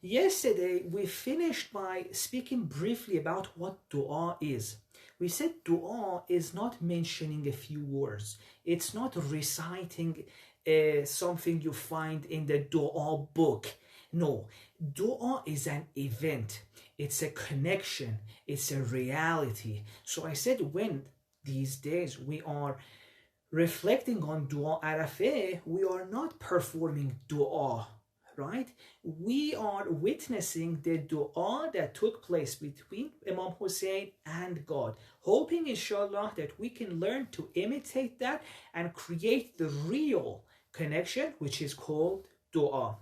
Yesterday, we finished by speaking briefly about what dua is. We said dua is not mentioning a few words, it's not reciting something you find in the dua book. No, dua is an event, it's a connection, it's a reality. So I said, when these days we are reflecting on dua Arafah, we are not performing dua, right? We are witnessing the dua that took place between Imam Husayn and God, hoping inshallah that we can learn to imitate that and create the real connection, which is called dua.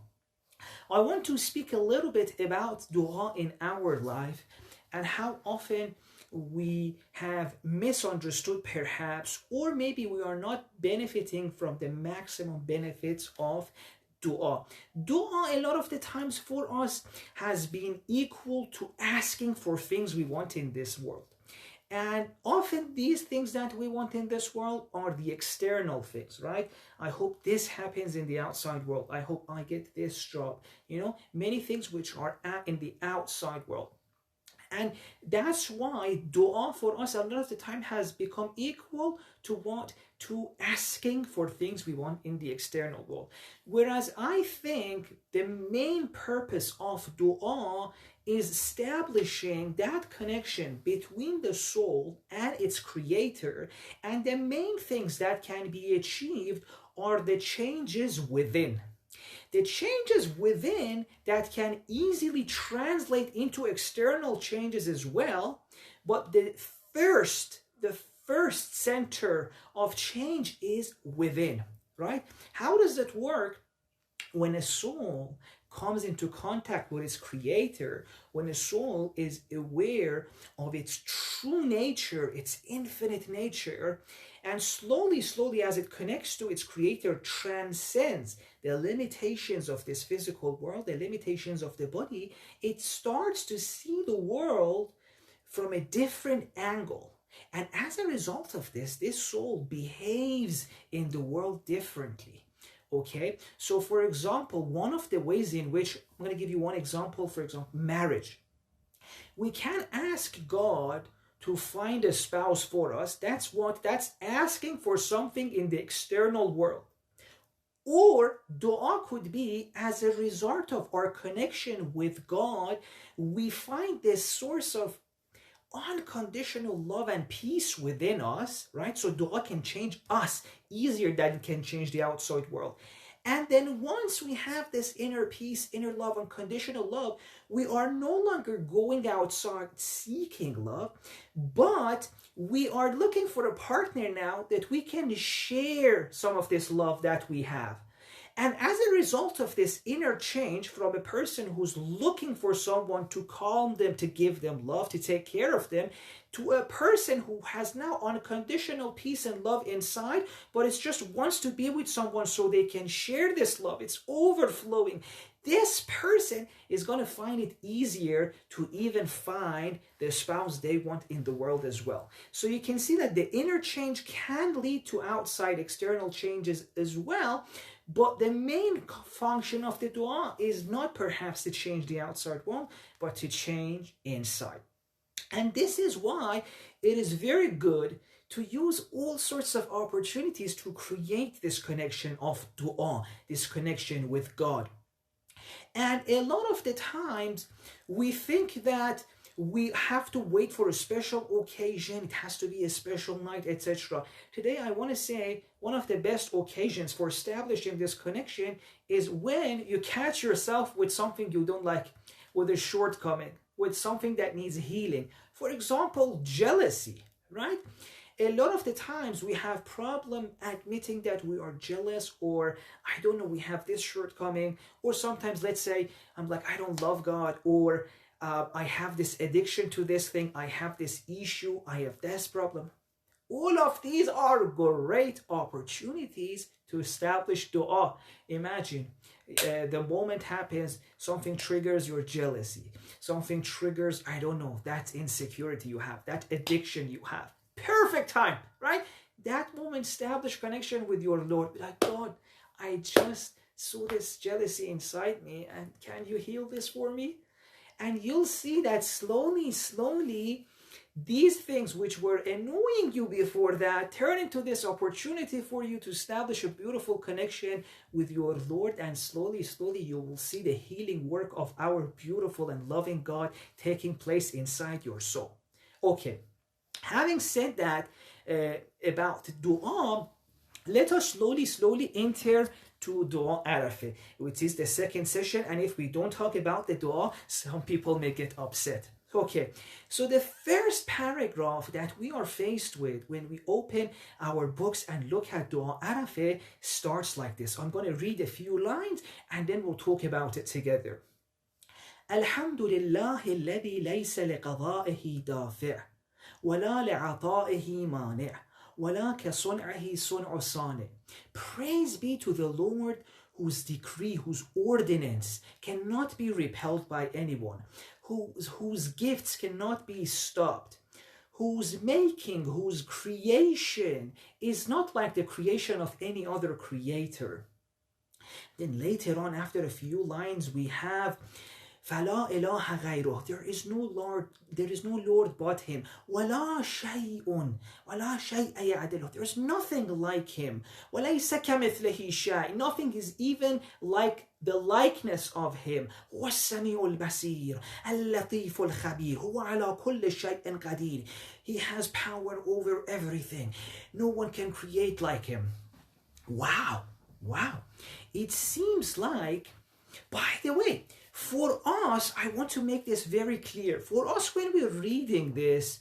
I want to speak a little bit about dua in our life and how often we have misunderstood perhaps, or maybe we are not benefiting from the maximum benefits of dua. Dua a lot of the times for us has been equal to asking for things we want in this world. And often these things that we want in this world are the external things, right? I hope this happens in the outside world. I hope I get this job. Many things which are in the outside world. And that's why dua for us a lot of the time has become equal to what? To asking for things we want in the external world. Whereas I think the main purpose of dua is establishing that connection between the soul and its creator, and the main things that can be achieved are the changes within. The changes within that can easily translate into external changes as well, but the first center of change is within, right? How does that work? When a soul comes into contact with its creator, when a soul is aware of its true nature, its infinite nature, and slowly as it connects to its creator, transcends the limitations of this physical world, the limitations of the body, it starts to see the world from a different angle. And as a result of this soul behaves in the world differently. Okay, so for example, one of the ways in which, I'm going to give you one example, for example, marriage. We can ask God to find a spouse for us. That's asking for something in the external world. Or dua could be as a result of our connection with God, we find this source of unconditional love and peace within us, right? So dua can change us easier than it can change the outside world. And then once we have this inner peace, inner love, unconditional love, we are no longer going outside seeking love, but we are looking for a partner now that we can share some of this love that we have. And as a result of this inner change from a person who's looking for someone to calm them, to give them love, to take care of them, to a person who has now unconditional peace and love inside, but it just wants to be with someone so they can share this love. It's overflowing. This person is going to find it easier to even find the spouse they want in the world as well. So you can see that the inner change can lead to outside external changes as well. But the main function of the dua is not perhaps to change the outside world, but to change inside. And this is why it is very good to use all sorts of opportunities to create this connection of dua, this connection with God. And a lot of the times we think that we have to wait for a special occasion, it has to be a special night, etc. Today I want to say one of the best occasions for establishing this connection is when you catch yourself with something you don't like, with a shortcoming, with something that needs healing. For example, jealousy, right? A lot of the times we have problem admitting that we are jealous, or I don't know, we have this shortcoming, or sometimes let's say I'm like, I don't love God, or I have this addiction to this thing, I have this issue, I have this problem. All of these are great opportunities to establish dua. Imagine the moment happens, something triggers your jealousy, something triggers, I don't know, that insecurity you have, that addiction you have. Perfect time, right? That moment, establish connection with your Lord. Be like, God, I just saw this jealousy inside me, and can you heal this for me? And you'll see that slowly, these things which were annoying you before that turn into this opportunity for you to establish a beautiful connection with your Lord, and slowly you will see the healing work of our beautiful and loving God taking place inside your soul. Okay, having said that about dua, let us slowly enter to dua Arafah, which is the second session. And if we don't talk about the dua, some people may get upset. Okay, so the first paragraph that we are faced with when we open our books and look at dua Arafah starts like this. I'm going to read a few lines and then we'll talk about it together. الحمد لله الذي ليس لقضائه دافع ولا لعطائه مانع ولا كصنعه صنع صانع. Praise be to the Lord whose decree, whose ordinance cannot be repelled by anyone, whose gifts cannot be stopped, whose making, whose creation is not like the creation of any other creator. Then later on, after a few lines, we have فلا إله غيره. There is no Lord but him. ولا شيء يعدله. There is nothing like him. وليس كمثله شيء. Nothing is even like the likeness of him. هو السميع البصير اللطيف الخبير هو على كل شيء قدير. He has power over everything. No one can create like him. Wow. It seems like, by the way, for us, I want to make this very clear. For us, when we're reading this,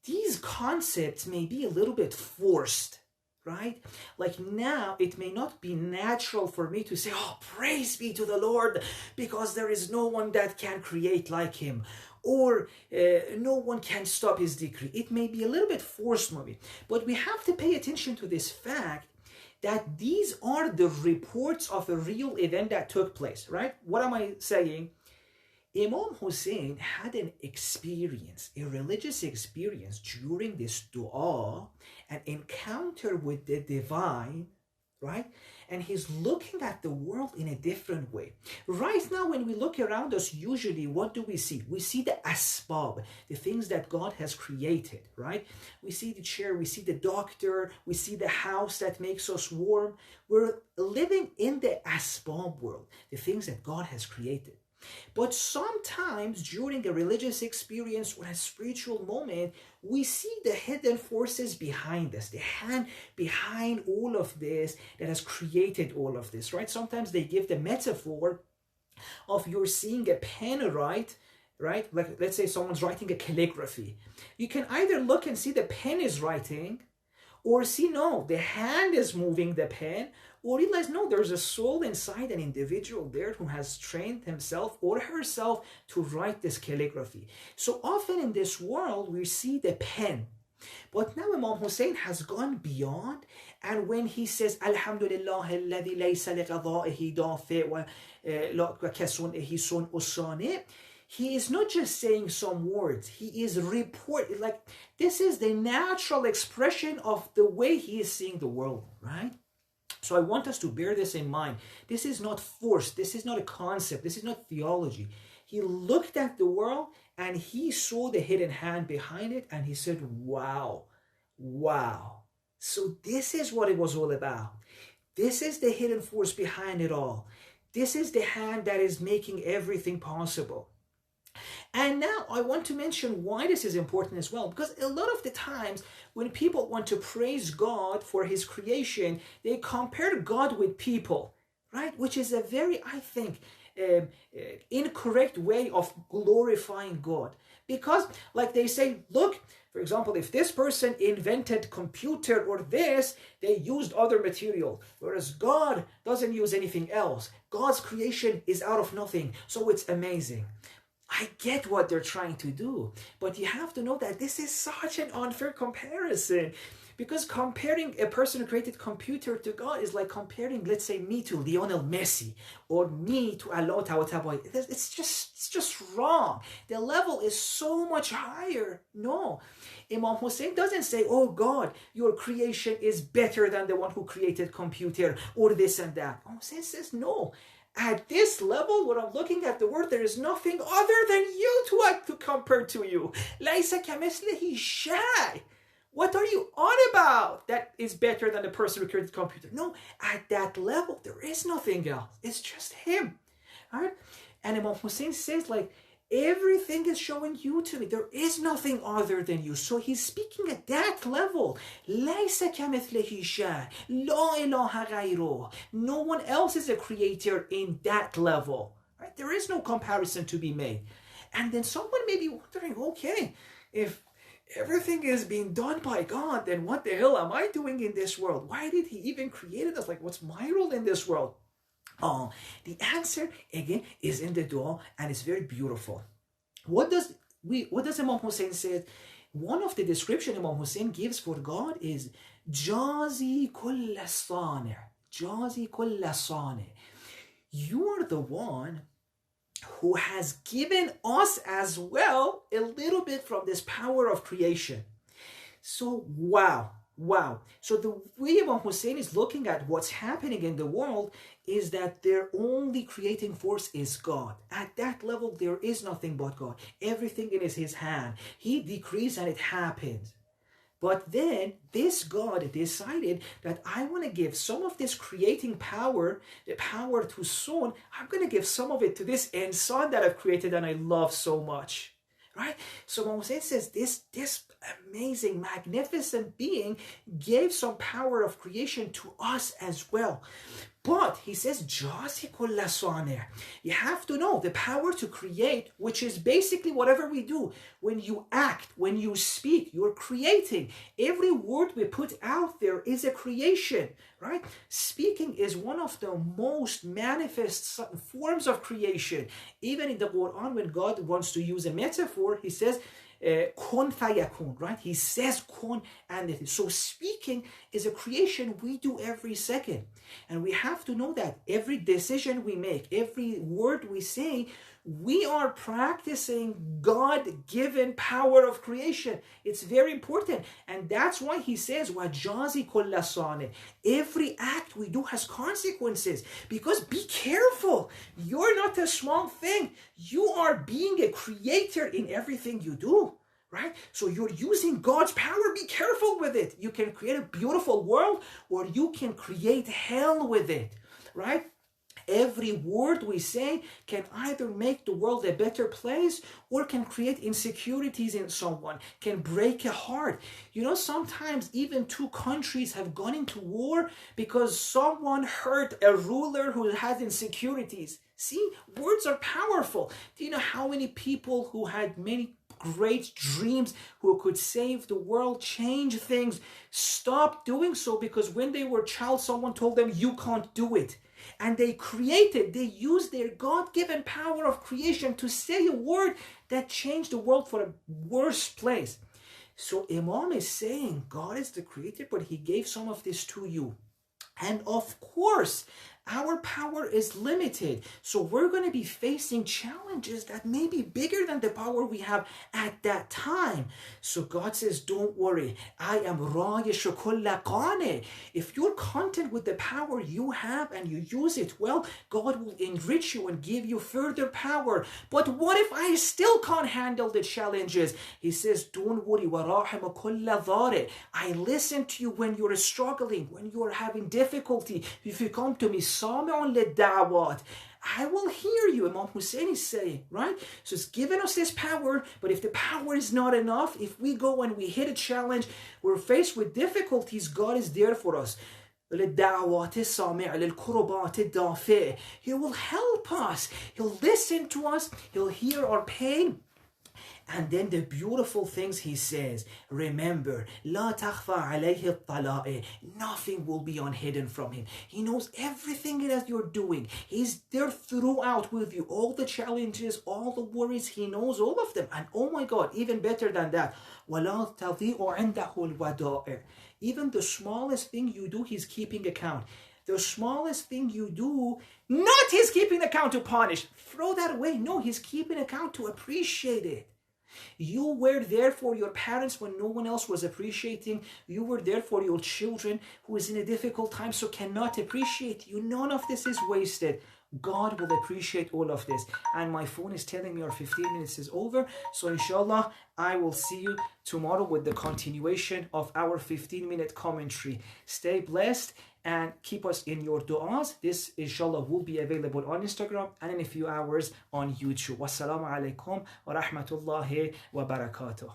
these concepts may be a little bit forced, right? Like now, it may not be natural for me to say, oh, praise be to the Lord, because there is no one that can create like him, or no one can stop his decree. It may be a little bit forced, maybe. But we have to pay attention to this fact that these are the reports of a real event that took place, right? What am I saying? Imam Husayn had an experience, a religious experience during this dua, an encounter with the divine, right? And he's looking at the world in a different way. Right now, when we look around us, usually what do we see? We see the asbab, the things that God has created, right? We see the chair, we see the doctor, we see the house that makes us warm. We're living in the asbab world, the things that God has created. But sometimes during a religious experience or a spiritual moment, we see the hidden forces behind us, the hand behind all of this that has created all of this, right? Sometimes they give the metaphor of you're seeing a pen right? Like let's say someone's writing a calligraphy. You can either look and see the pen is writing, or see, no, the hand is moving the pen, or realize, no, there's a soul inside an individual there who has trained himself or herself to write this calligraphy. So often in this world, we see the pen. But now Imam Husayn has gone beyond, and when he says, Alhamdulillah, alladhi laysa liqada'ihi dafi' wa kasunihi sun'u sani', he is not just saying some words, he is reporting, like this is the natural expression of the way he is seeing the world, right? So I want us to bear this in mind. This is not forced, this is not a concept, this is not theology. He looked at the world and he saw the hidden hand behind it and he said, wow. So this is what it was all about. This is the hidden force behind it all. This is the hand that is making everything possible. And now I want to mention why this is important as well, because a lot of the times when people want to praise God for his creation, they compare God with people, right? Which is a very, I think, incorrect way of glorifying God. Because like they say, look, for example, if this person invented computer or this, they used other material, whereas God doesn't use anything else. God's creation is out of nothing, so it's amazing. I get what they're trying to do, but you have to know that this is such an unfair comparison, because comparing a person who created computer to God is like comparing, let's say, me to Lionel Messi or me to Allah Ta'ala. It's just wrong. The level is so much higher. No. Imam Husayn doesn't say, oh God, your creation is better than the one who created computer or this and that. Imam Husayn says, no. At this level, when I'm looking at the world, there is nothing other than you to compare to you. لَيْسَ كَمِثْلِهِ شَيْءٌ. What are you on about that is better than the person who created the computer? No, at that level, there is nothing else. It's just him. All right? And Imam Husayn says, like, everything is showing you to me. There is nothing other than you. So he's speaking at that level. لَيْسَ كَمِثْلِهِ شَيْءٌ لَا إِلَهَ غَيْرُهُ. No one else is a creator in that level. Right? There is no comparison to be made. And then someone may be wondering, okay, if everything is being done by God, then what the hell am I doing in this world? Why did he even create us? Like, what's my role in this world? The answer, again, is in the dua, and it's very beautiful. What does Imam Husayn say? One of the description Imam Husayn gives for God is Jazi kulla sani'. Jazi kulla sani'. You are the one who has given us as well a little bit from this power of creation. So, wow. So the way Imam Husayn is looking at what's happening in the world is that their only creating force is God. At that level, there is nothing but God. Everything is his hand. He decrees and it happens. But then this God decided that I want to give some of this creating power, the power to Son, I'm going to give some of it to this insan that I've created and I love so much. Right? So Imam Husayn says this amazing, magnificent being gave some power of creation to us as well. But he says, you have to know the power to create, which is basically whatever we do. When you act, when you speak, you're creating. Every word we put out there is a creation, right? Speaking is one of the most manifest forms of creation. Even in the Quran, when God wants to use a metaphor, he says, kun fayakun, right? He says kun, and it is. So speaking is a creation we do every second. And we have to know that every decision we make, every word we say, we are practicing God-given power of creation. It's very important. And that's why he says, وَجَازِ كُلَّ صَانِعٍ. Every act we do has consequences. Because be careful. You're not a small thing. You are being a creator in everything you do. Right? So you're using God's power. Be careful with it. You can create a beautiful world, or you can create hell with it. Right? Every word we say can either make the world a better place or can create insecurities in someone, can break a heart. You know, sometimes even two countries have gone into war because someone hurt a ruler who has insecurities. See, words are powerful. Do you know how many people who had many great dreams, who could save the world, change things, stopped doing so because when they were a child, someone told them, you can't do it. And they used their God-given power of creation to say a word that changed the world for a worse place. So Imam is saying, God is the creator, but he gave some of this to you. And of course, our power is limited. So we're going to be facing challenges that may be bigger than the power we have at that time. So God says, don't worry. I am رايش كل قانع. If you're content with the power you have and you use it well, God will enrich you and give you further power. But what if I still can't handle the challenges? He says, don't worry. وراحم كل ضارع. I listen to you when you're struggling, when you're having difficulty. If you come to me, I will hear you, Imam Husayn is saying, right? So it's given us this power, but if the power is not enough, if we go and we hit a challenge, we're faced with difficulties, God is there for us. He will help us. He'll listen to us. He'll hear our pain. And then the beautiful things he says, remember, لا تخفى عليه الطلائع. Nothing will be unhidden from him. He knows everything that you're doing. He's there throughout with you. All the challenges, all the worries, he knows all of them. And oh my God, even better than that, وَلَا تَضِيءُ عِنْدَهُ الْوَدَائِعُ. Even the smallest thing you do, he's keeping account. The smallest thing you do, not He's keeping account to punish. Throw that away. No, He's keeping account to appreciate it. You were there for your parents when no one else was appreciating. You were there for your children who is in a difficult time, so cannot appreciate you. None of this is wasted. God will appreciate all of this. And my phone is telling me our 15 minutes is over. So inshallah, I will see you tomorrow with the continuation of our 15-minute commentary. Stay blessed and keep us in your du'as. This inshallah will be available on Instagram and in a few hours on YouTube. Wassalamu alaikum wa rahmatullahi wa barakatuh.